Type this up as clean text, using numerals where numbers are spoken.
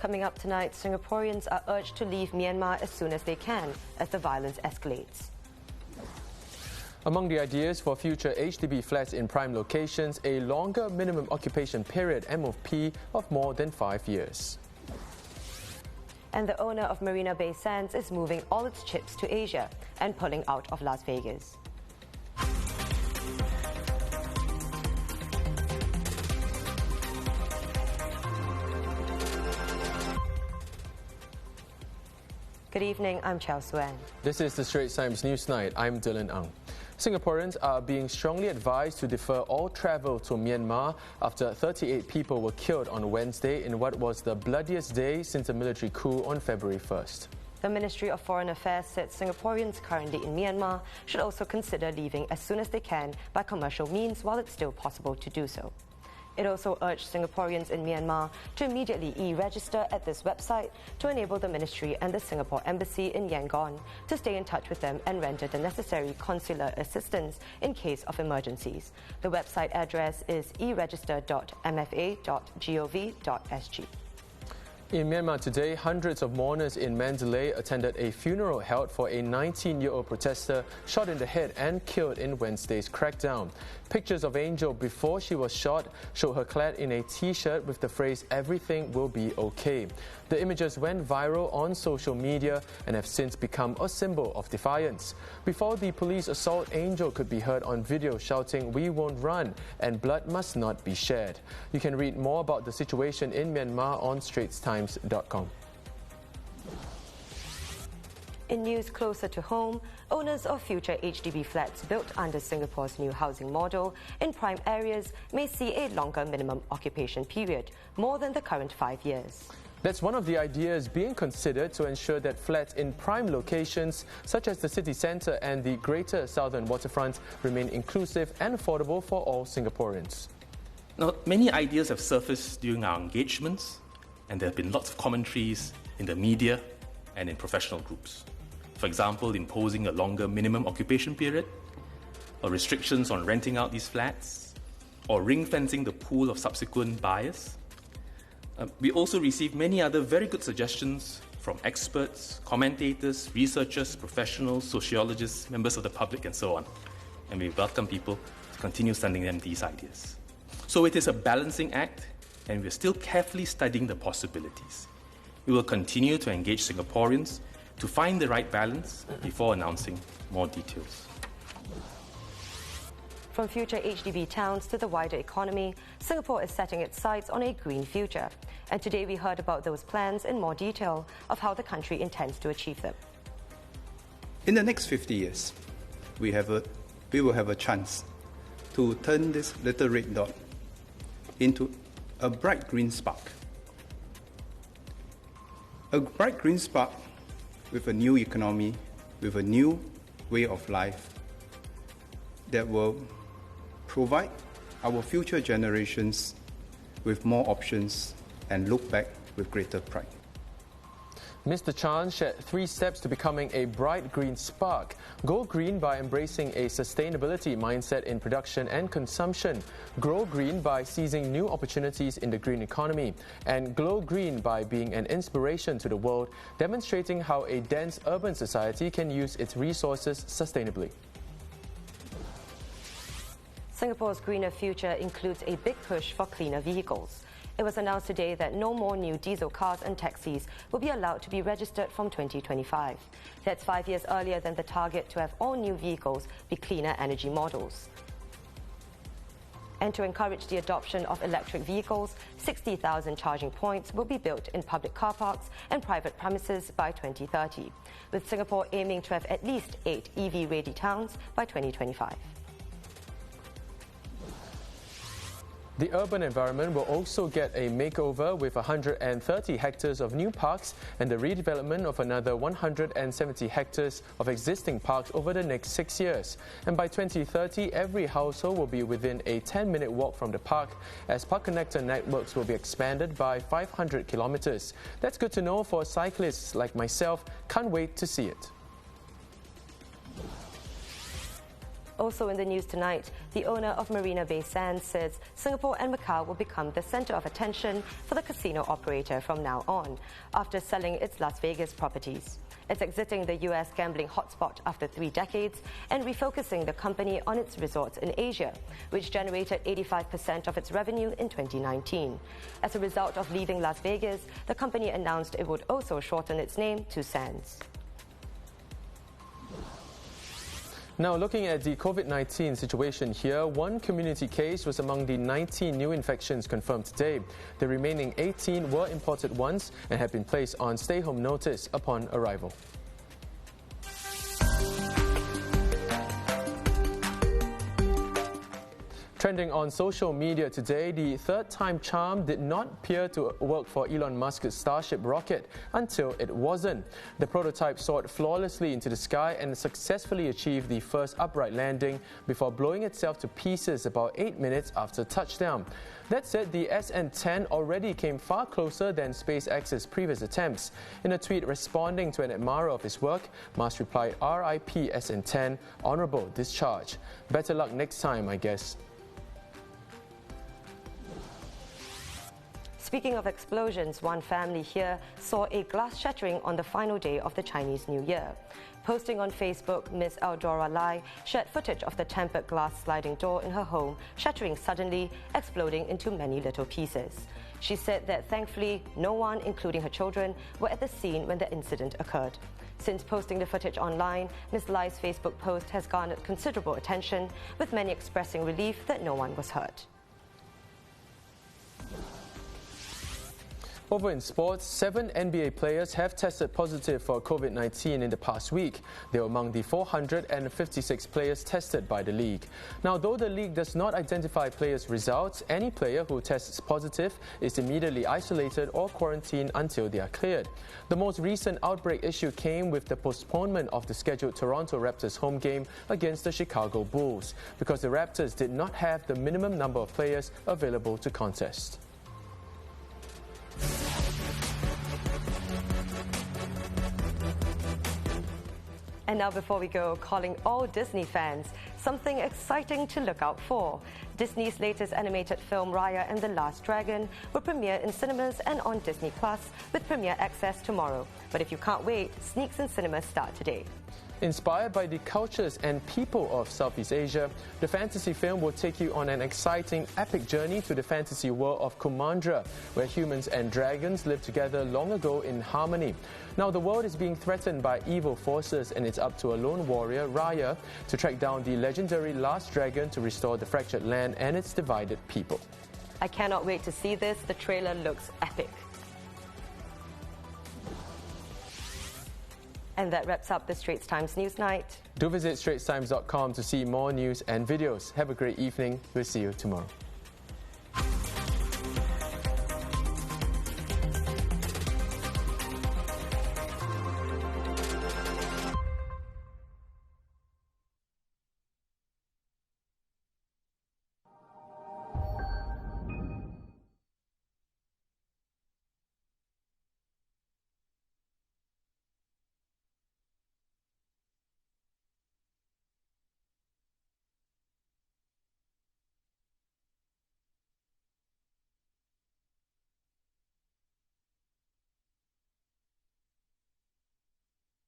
coming up tonight, Singaporeans are urged to leave Myanmar as soon as they can as the violence escalates. Among the ideas for future HDB flats in prime locations, a longer minimum occupation period (MOP) of more than 5 years. And the owner of Marina Bay Sands is moving all its chips to Asia and pulling out of Las Vegas. Good evening, I'm Chow Suen. This is the Straits Times Newsnight. I'm Dylan Ang. Singaporeans are being strongly advised to defer all travel to Myanmar after 38 people were killed on Wednesday in what was the bloodiest day since the military coup on February 1st. The Ministry of Foreign Affairs said Singaporeans currently in Myanmar should also consider leaving as soon as they can by commercial means while it's still possible to do so. It also urged Singaporeans in Myanmar to immediately e-register at this website to enable the ministry and the Singapore Embassy in Yangon to stay in touch with them and render the necessary consular assistance in case of emergencies. The website address is eregister.mfa.gov.sg. In Myanmar today, hundreds of mourners in Mandalay attended a funeral held for a 19-year-old protester shot in the head and killed in Wednesday's crackdown. Pictures of Angel before she was shot show her clad in a t-shirt with the phrase "Everything will be okay." The images went viral on social media and have since become a symbol of defiance. Before the police assault, Angel could be heard on video shouting "We won't run" and "Blood must not be shed." You can read more about the situation in Myanmar on straitstimes.com. In news closer to home, owners of future HDB flats built under Singapore's new housing model in prime areas may see a longer minimum occupation period, more than the current 5 years. That's one of the ideas being considered to ensure that flats in prime locations, such as the city centre and the Greater Southern Waterfront, remain inclusive and affordable for all Singaporeans. Now, many ideas have surfaced during our engagements, and there have been lots of commentaries in the media and in professional groups. For example, imposing a longer minimum occupation period, or restrictions on renting out these flats, or ring-fencing the pool of subsequent buyers. We also received many other very good suggestions from experts, commentators, researchers, professionals, sociologists, members of the public, and so on. And we welcome people to continue sending them these ideas. So it is a balancing act, and we're still carefully studying the possibilities. We will continue to engage Singaporeans to find the right balance before announcing more details. From future HDB towns to the wider economy, Singapore is setting its sights on a green future. And today we heard about those plans in more detail of how the country intends to achieve them. In the next 50 years, we will have a chance to turn this little red dot into a bright green spark. A bright green spark with a new economy, with a new way of life that will provide our future generations with more options and look back with greater pride. Mr. Chan shared 3 steps to becoming a bright green spark. Go green by embracing a sustainability mindset in production and consumption. Grow green by seizing new opportunities in the green economy. And glow green by being an inspiration to the world, demonstrating how a dense urban society can use its resources sustainably. Singapore's greener future includes a big push for cleaner vehicles. It was announced today that no more new diesel cars and taxis will be allowed to be registered from 2025. That's 5 years earlier than the target to have all new vehicles be cleaner energy models. And to encourage the adoption of electric vehicles, 60,000 charging points will be built in public car parks and private premises by 2030, with Singapore aiming to have at least 8 EV-ready towns by 2025. The urban environment will also get a makeover with 130 hectares of new parks and the redevelopment of another 170 hectares of existing parks over the next 6 years. And by 2030, every household will be within a 10-minute walk from the park, as park connector networks will be expanded by 500 kilometers. That's good to know for cyclists like myself. Can't wait to see it. Also in the news tonight, the owner of Marina Bay Sands says Singapore and Macau will become the center of attention for the casino operator from now on, after selling its Las Vegas properties. It's exiting the US gambling hotspot after 3 decades and refocusing the company on its resorts in Asia, which generated 85% of its revenue in 2019. As a result of leaving Las Vegas, the company announced it would also shorten its name to Sands. Now, looking at the COVID-19 situation here, 1 community case was among the 19 new infections confirmed today. The remaining 18 were imported ones and have been placed on stay-home notice upon arrival. Trending on social media today, the third-time charm did not appear to work for Elon Musk's Starship rocket until it wasn't. The prototype soared flawlessly into the sky and successfully achieved the first upright landing before blowing itself to pieces about 8 minutes after touchdown. That said, the SN10 already came far closer than SpaceX's previous attempts. In a tweet responding to an admirer of his work, Musk replied, "RIP SN10, honorable discharge. Better luck next time, I guess." Speaking of explosions, one family here saw a glass shattering on the final day of the Chinese New Year. Posting on Facebook, Ms. Eldora Lai shared footage of the tempered glass sliding door in her home shattering suddenly, exploding into many little pieces. She said that thankfully no one, including her children, were at the scene when the incident occurred. Since posting the footage online, Ms. Lai's Facebook post has garnered considerable attention, with many expressing relief that no one was hurt. Over in sports, 7 NBA players have tested positive for COVID-19 in the past week. They were among the 456 players tested by the league. Now, though the league does not identify players' results, any player who tests positive is immediately isolated or quarantined until they are cleared. The most recent outbreak issue came with the postponement of the scheduled Toronto Raptors home game against the Chicago Bulls, because the Raptors did not have the minimum number of players available to contest. And now, before we go, calling all Disney fans, something exciting to look out for. Disney's latest animated film, Raya and the Last Dragon, will premiere in cinemas and on Disney Plus, with premiere access tomorrow. But if you can't wait, sneaks in cinemas start today. Inspired by the cultures and people of Southeast Asia, the fantasy film will take you on an exciting, epic journey to the fantasy world of Kumandra, where humans and dragons lived together long ago in harmony. Now, the world is being threatened by evil forces, and it's up to a lone warrior, Raya, to track down the legendary Last Dragon to restore the fractured land and its divided people. I cannot wait to see this. The trailer looks epic. And that wraps up the Straits Times Newsnight. Do visit straitstimes.com to see more news and videos. Have a great evening. We'll see you tomorrow.